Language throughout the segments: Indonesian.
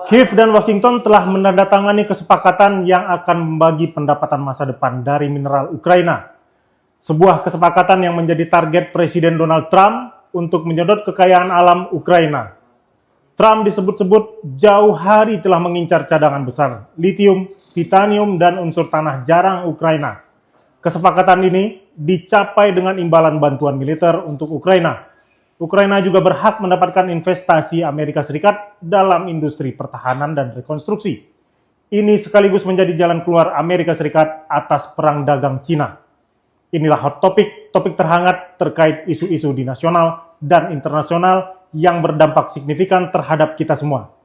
Kiev dan Washington telah menandatangani kesepakatan yang akan membagi pendapatan masa depan dari mineral Ukraina. Sebuah kesepakatan yang menjadi target Presiden Donald Trump untuk menyedot kekayaan alam Ukraina. Trump disebut-sebut jauh hari telah mengincar cadangan besar litium, titanium, dan unsur tanah jarang Ukraina. Kesepakatan ini dicapai dengan imbalan bantuan militer untuk Ukraina. Ukraina juga berhak mendapatkan investasi Amerika Serikat dalam industri pertahanan dan rekonstruksi. Ini sekaligus menjadi jalan keluar Amerika Serikat atas perang dagang Cina. Inilah hot topic, topik terhangat terkait isu-isu di nasional dan internasional yang berdampak signifikan terhadap kita semua.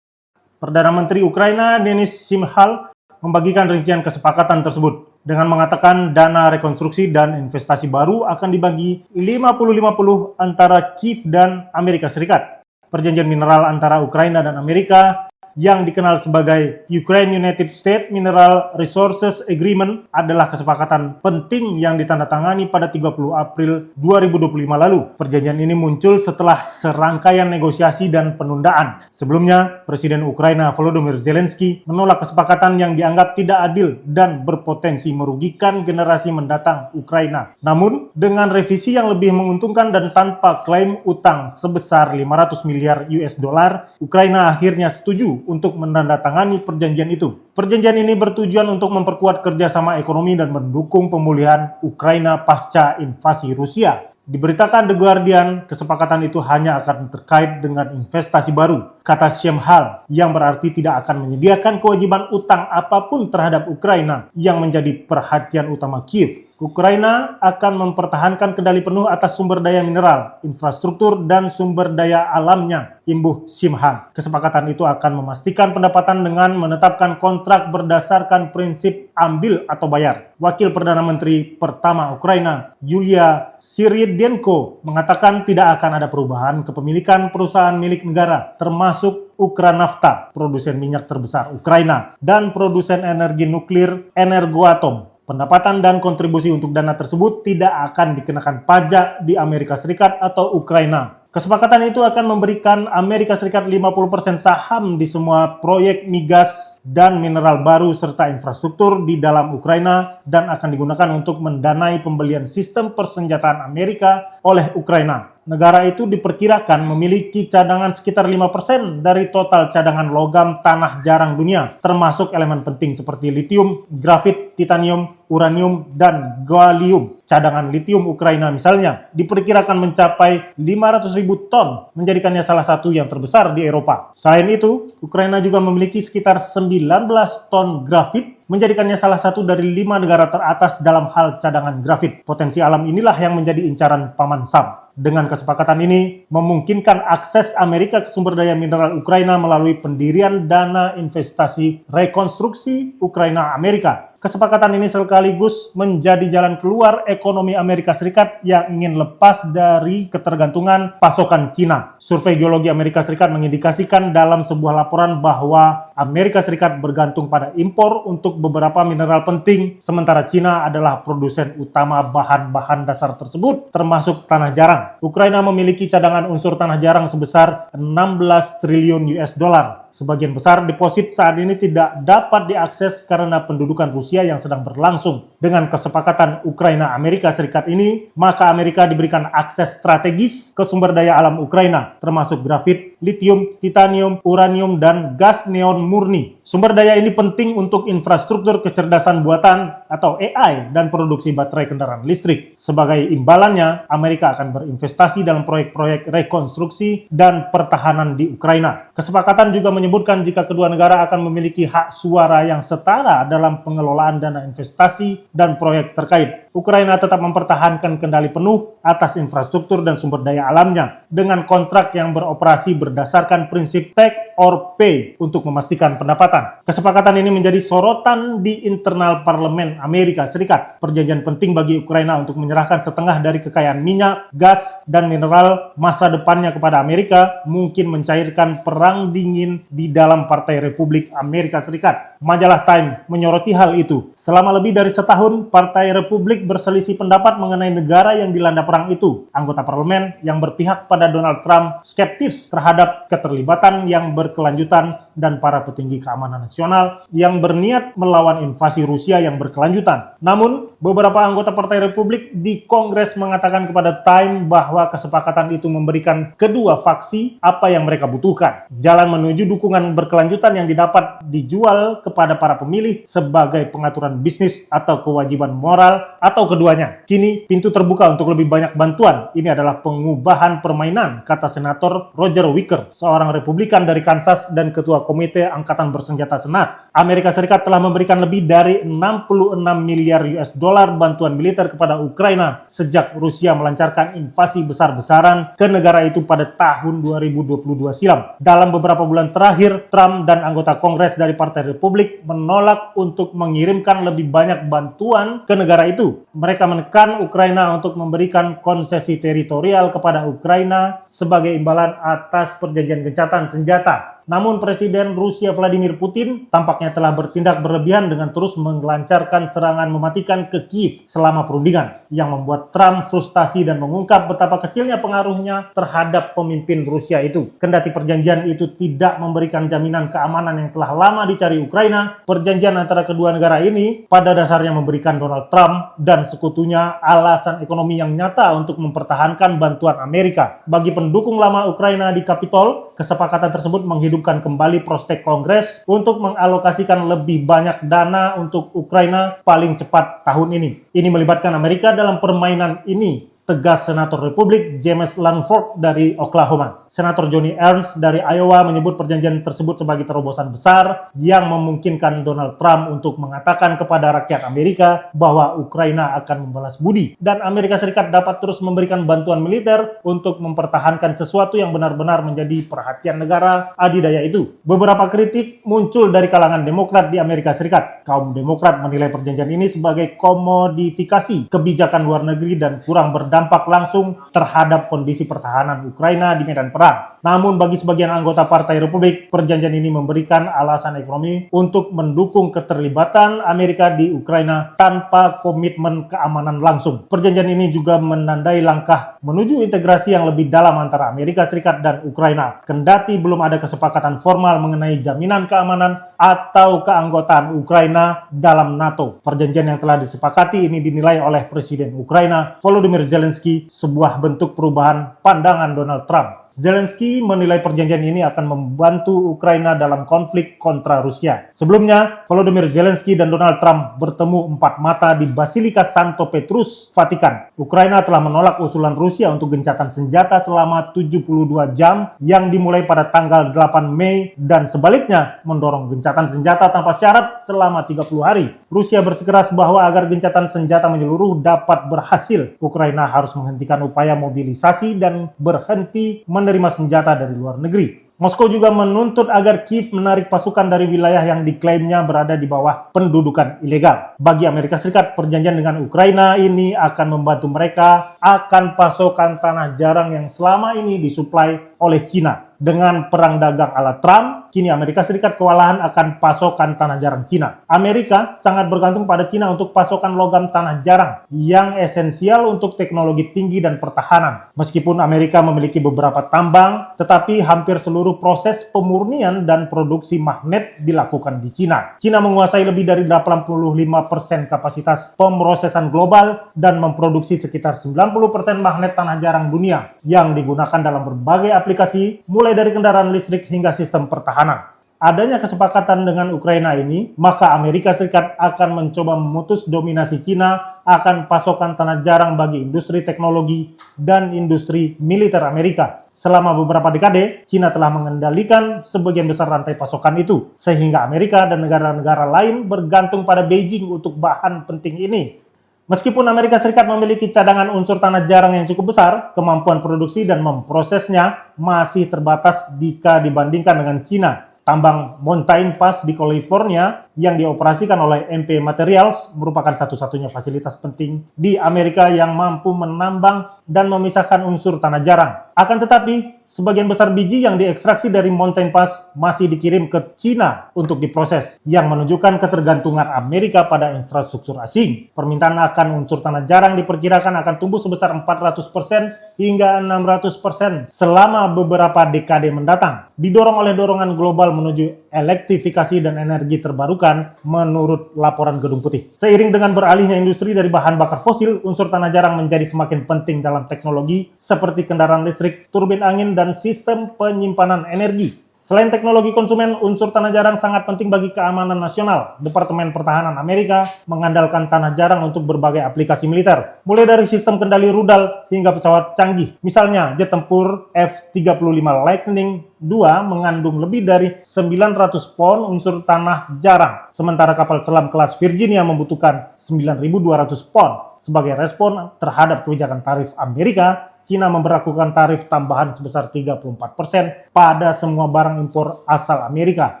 Perdana Menteri Ukraina Denis Shmyhal membagikan rincian kesepakatan tersebut dengan mengatakan dana rekonstruksi dan investasi baru akan dibagi 50-50 antara Kiev dan Amerika Serikat. Perjanjian mineral antara Ukraina dan Amerika yang dikenal sebagai Ukraine United States Mineral Resources Agreement adalah kesepakatan penting yang ditandatangani pada 30 April 2025 lalu. Perjanjian ini muncul setelah serangkaian negosiasi dan penundaan. Sebelumnya, Presiden Ukraina Volodymyr Zelensky menolak kesepakatan yang dianggap tidak adil dan berpotensi merugikan generasi mendatang Ukraina. Namun, dengan revisi yang lebih menguntungkan dan tanpa klaim utang sebesar 500 miliar US dollar, Ukraina akhirnya setuju untuk menandatangani perjanjian itu. Perjanjian ini bertujuan untuk memperkuat kerjasama ekonomi dan mendukung pemulihan Ukraina pasca invasi Rusia. Diberitakan The Guardian, kesepakatan itu hanya akan terkait dengan investasi baru, kata Shmyhal, yang berarti tidak akan menyediakan kewajiban utang apapun terhadap Ukraina yang menjadi perhatian utama Kiev. Ukraina akan mempertahankan kendali penuh atas sumber daya mineral, infrastruktur, dan sumber daya alamnya, imbuh Shmyhal. Kesepakatan itu akan memastikan pendapatan dengan menetapkan kontrak berdasarkan prinsip ambil atau bayar. Wakil Perdana Menteri pertama Ukraina, Yulia Syrydenko, mengatakan tidak akan ada perubahan kepemilikan perusahaan milik negara, termasuk Ukranafta, produsen minyak terbesar Ukraina, dan produsen energi nuklir Energoatom. Pendapatan dan kontribusi untuk dana tersebut tidak akan dikenakan pajak di Amerika Serikat atau Ukraina. Kesepakatan itu akan memberikan Amerika Serikat 50% saham di semua proyek migas dan mineral baru serta infrastruktur di dalam Ukraina dan akan digunakan untuk mendanai pembelian sistem persenjataan Amerika oleh Ukraina. Negara itu diperkirakan memiliki cadangan sekitar 5% dari total cadangan logam tanah jarang dunia, termasuk elemen penting seperti litium, grafit, titanium, uranium, dan gallium. Cadangan litium Ukraina misalnya diperkirakan mencapai 500.000 ton, menjadikannya salah satu yang terbesar di Eropa. Selain itu, Ukraina juga memiliki sekitar 19 ton grafit, menjadikannya salah satu dari 5 negara teratas dalam hal cadangan grafit. Potensi alam inilah yang menjadi incaran Paman Sam. Dengan kesepakatan ini, memungkinkan akses Amerika ke sumber daya mineral Ukraina melalui pendirian dana investasi rekonstruksi Ukraina-Amerika. Kesepakatan ini sekaligus menjadi jalan keluar ekonomi Amerika Serikat yang ingin lepas dari ketergantungan pasokan Cina. Survei Geologi Amerika Serikat mengindikasikan dalam sebuah laporan bahwa Amerika Serikat bergantung pada impor untuk beberapa mineral penting, sementara Cina adalah produsen utama bahan-bahan dasar tersebut, termasuk tanah jarang. Ukraina memiliki cadangan unsur tanah jarang sebesar 16 triliun US dollar. Sebagian besar deposit saat ini tidak dapat diakses karena pendudukan Rusia yang sedang berlangsung. Dengan kesepakatan Ukraina-Amerika Serikat ini, maka Amerika diberikan akses strategis ke sumber daya alam Ukraina, termasuk grafit, litium, titanium, uranium, dan gas neon murni. Sumber daya ini penting untuk infrastruktur kecerdasan buatan atau AI dan produksi baterai kendaraan listrik. Sebagai imbalannya, Amerika akan berinvestasi dalam proyek-proyek rekonstruksi dan pertahanan di Ukraina. Kesepakatan juga menyebutkan jika kedua negara akan memiliki hak suara yang setara dalam pengelolaan dana investasi dan proyek terkait. Ukraina tetap mempertahankan kendali penuh atas infrastruktur dan sumber daya alamnya dengan kontrak yang beroperasi berdasarkan prinsip take or pay untuk memastikan pendapatan. Kesepakatan ini menjadi sorotan di internal parlemen Amerika Serikat. Perjanjian penting bagi Ukraina untuk menyerahkan setengah dari kekayaan minyak, gas, dan mineral masa depannya kepada Amerika mungkin mencairkan perang dingin di dalam Partai Republik Amerika Serikat. Majalah Time menyoroti hal itu. Selama lebih dari setahun, Partai Republik berselisih pendapat mengenai negara yang dilanda perang itu. Anggota parlemen yang berpihak pada Donald Trump skeptis terhadap keterlibatan yang berkelanjutan dan para petinggi keamanan nasional yang berniat melawan invasi Rusia yang berkelanjutan. Namun, beberapa anggota Partai Republik di Kongres mengatakan kepada Time bahwa kesepakatan itu memberikan kedua faksi apa yang mereka butuhkan. Jalan menuju dukungan berkelanjutan yang didapat dijual kepada para pemilih sebagai pengaturan bisnis atau kewajiban moral atau keduanya. Kini pintu terbuka untuk lebih banyak bantuan. Ini adalah pengubahan permainan, kata Senator Roger Wicker, seorang Republikan dari Kansas dan Ketua Komite Angkatan Bersenjata Senat. Amerika Serikat telah memberikan lebih dari 66 miliar US dollar bantuan militer kepada Ukraina sejak Rusia melancarkan invasi besar-besaran ke negara itu pada tahun 2022 silam. Dalam beberapa bulan terakhir, Trump dan anggota Kongres dari Partai Republik menolak untuk mengirimkan lebih banyak bantuan ke negara itu. Mereka menekan Ukraina untuk memberikan konsesi teritorial kepada Ukraina sebagai imbalan atas perjanjian gencatan senjata. Namun Presiden Rusia Vladimir Putin tampaknya telah bertindak berlebihan dengan terus melancarkan serangan mematikan ke Kiev selama perundingan, yang membuat Trump frustasi dan mengungkap betapa kecilnya pengaruhnya terhadap pemimpin Rusia itu. Kendati perjanjian itu tidak memberikan jaminan keamanan yang telah lama dicari Ukraina, perjanjian antara kedua negara ini pada dasarnya memberikan Donald Trump dan sekutunya alasan ekonomi yang nyata untuk mempertahankan bantuan Amerika. Bagi pendukung lama Ukraina di Kapitol, kesepakatan tersebut menghidupkan kembali prospek Kongres untuk mengalokasikan lebih banyak dana untuk Ukraina paling cepat tahun ini. Ini melibatkan Amerika dalam permainan ini, tegas Senator Republik James Lankford dari Oklahoma. Senator Johnny Ernst dari Iowa menyebut perjanjian tersebut sebagai terobosan besar yang memungkinkan Donald Trump untuk mengatakan kepada rakyat Amerika bahwa Ukraina akan membalas budi dan Amerika Serikat dapat terus memberikan bantuan militer untuk mempertahankan sesuatu yang benar-benar menjadi perhatian negara adidaya itu. Beberapa kritik muncul dari kalangan Demokrat di Amerika Serikat. Kaum Demokrat menilai perjanjian ini sebagai komodifikasi kebijakan luar negeri dan kurang berdampak langsung terhadap kondisi pertahanan Ukraina di medan perang. Namun bagi sebagian anggota Partai Republik, perjanjian ini memberikan alasan ekonomi untuk mendukung keterlibatan Amerika di Ukraina tanpa komitmen keamanan langsung. Perjanjian ini juga menandai langkah menuju integrasi yang lebih dalam antara Amerika Serikat dan Ukraina. Kendati belum ada kesepakatan formal mengenai jaminan keamanan atau keanggotaan Ukraina dalam NATO. Perjanjian yang telah disepakati ini dinilai oleh Presiden Ukraina Volodymyr Zelensky sebuah bentuk perubahan pandangan Donald Trump. Zelensky menilai perjanjian ini akan membantu Ukraina dalam konflik kontra Rusia. Sebelumnya, Volodymyr Zelensky dan Donald Trump bertemu empat mata di Basilika Santo Petrus, Vatikan. Ukraina telah menolak usulan Rusia untuk gencatan senjata selama 72 jam yang dimulai pada tanggal 8 Mei dan sebaliknya mendorong gencatan senjata tanpa syarat selama 30 hari. Rusia bersikeras bahwa agar gencatan senjata menyeluruh dapat berhasil, Ukraina harus menghentikan upaya mobilisasi dan berhenti menerima senjata dari luar negeri. Moskow juga menuntut agar Kiev menarik pasukan dari wilayah yang diklaimnya berada di bawah pendudukan ilegal. Bagi Amerika Serikat, perjanjian dengan Ukraina ini akan membantu mereka akan pasokan tanah jarang yang selama ini disuplai oleh Cina. Dengan perang dagang ala Trump, kini Amerika Serikat kewalahan akan pasokan tanah jarang Cina. Amerika sangat bergantung pada Cina untuk pasokan logam tanah jarang yang esensial untuk teknologi tinggi dan pertahanan. Meskipun Amerika memiliki beberapa tambang, tetapi hampir seluruh proses pemurnian dan produksi magnet dilakukan di Cina. Cina menguasai lebih dari 85% kapasitas pemrosesan global dan memproduksi sekitar 90% magnet tanah jarang dunia yang digunakan dalam berbagai aplikasi, mulai dari kendaraan listrik hingga sistem pertahanan. Adanya kesepakatan dengan Ukraina ini, maka Amerika Serikat akan mencoba memutus dominasi Cina akan pasokan tanah jarang bagi industri teknologi dan industri militer Amerika. Selama beberapa dekade, Cina telah mengendalikan sebagian besar rantai pasokan itu, sehingga Amerika dan negara-negara lain bergantung pada Beijing untuk bahan penting ini. Meskipun Amerika Serikat memiliki cadangan unsur tanah jarang yang cukup besar, kemampuan produksi dan memprosesnya masih terbatas jika dibandingkan dengan Cina. Tambang Mountain Pass di California yang dioperasikan oleh MP Materials merupakan satu-satunya fasilitas penting di Amerika yang mampu menambang dan memisahkan unsur tanah jarang. Akan tetapi, sebagian besar biji yang diekstraksi dari Mountain Pass masih dikirim ke Cina untuk diproses, yang menunjukkan ketergantungan Amerika pada infrastruktur asing. Permintaan akan unsur tanah jarang diperkirakan akan tumbuh sebesar 400% hingga 600% selama beberapa dekade mendatang, didorong oleh dorongan global menuju elektrifikasi dan energi terbarukan menurut laporan Gedung Putih. Seiring dengan beralihnya industri dari bahan bakar fosil, unsur tanah jarang menjadi semakin penting dalam teknologi seperti kendaraan listrik, turbin angin, dan sistem penyimpanan energi. Selain teknologi konsumen, unsur tanah jarang sangat penting bagi keamanan nasional. Departemen Pertahanan Amerika mengandalkan tanah jarang untuk berbagai aplikasi militer, mulai dari sistem kendali rudal hingga pesawat canggih. Misalnya, jet tempur F-35 Lightning II mengandung lebih dari 900 pon unsur tanah jarang, sementara kapal selam kelas Virginia membutuhkan 9.200 pon. Sebagai respon terhadap kebijakan tarif Amerika, Cina memberlakukan tarif tambahan sebesar 34% pada semua barang impor asal Amerika,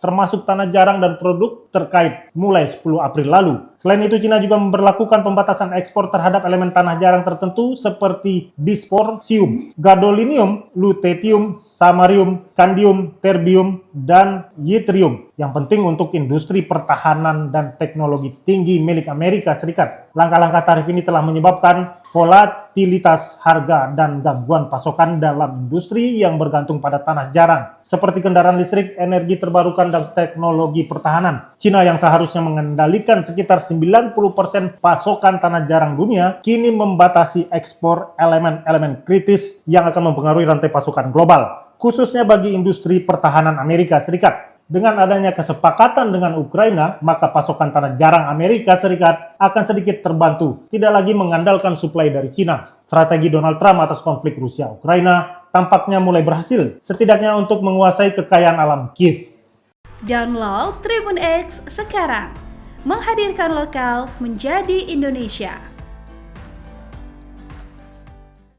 termasuk tanah jarang dan produk terkait mulai 10 April lalu. Selain itu, Cina juga memberlakukan pembatasan ekspor terhadap elemen tanah jarang tertentu seperti dysprosium, gadolinium, lutetium, samarium, scandium, terbium, dan yttrium yang penting untuk industri pertahanan dan teknologi tinggi milik Amerika Serikat. Langkah-langkah tarif ini telah menyebabkan volatilitas harga dan gangguan pasokan dalam industri yang bergantung pada tanah jarang, seperti kendaraan listrik, energi terbarukan, dan teknologi pertahanan. Cina yang seharusnya mengendalikan sekitar 90% pasokan tanah jarang dunia, kini membatasi ekspor elemen-elemen kritis yang akan mempengaruhi rantai pasokan global, khususnya bagi industri pertahanan Amerika Serikat. Dengan adanya kesepakatan dengan Ukraina, maka pasokan tanah jarang Amerika Serikat akan sedikit terbantu, tidak lagi mengandalkan suplai dari Cina. Strategi Donald Trump atas konflik Rusia-Ukraina tampaknya mulai berhasil, setidaknya untuk menguasai kekayaan alam Kiev. Download Tribun X sekarang, menghadirkan lokal menjadi Indonesia.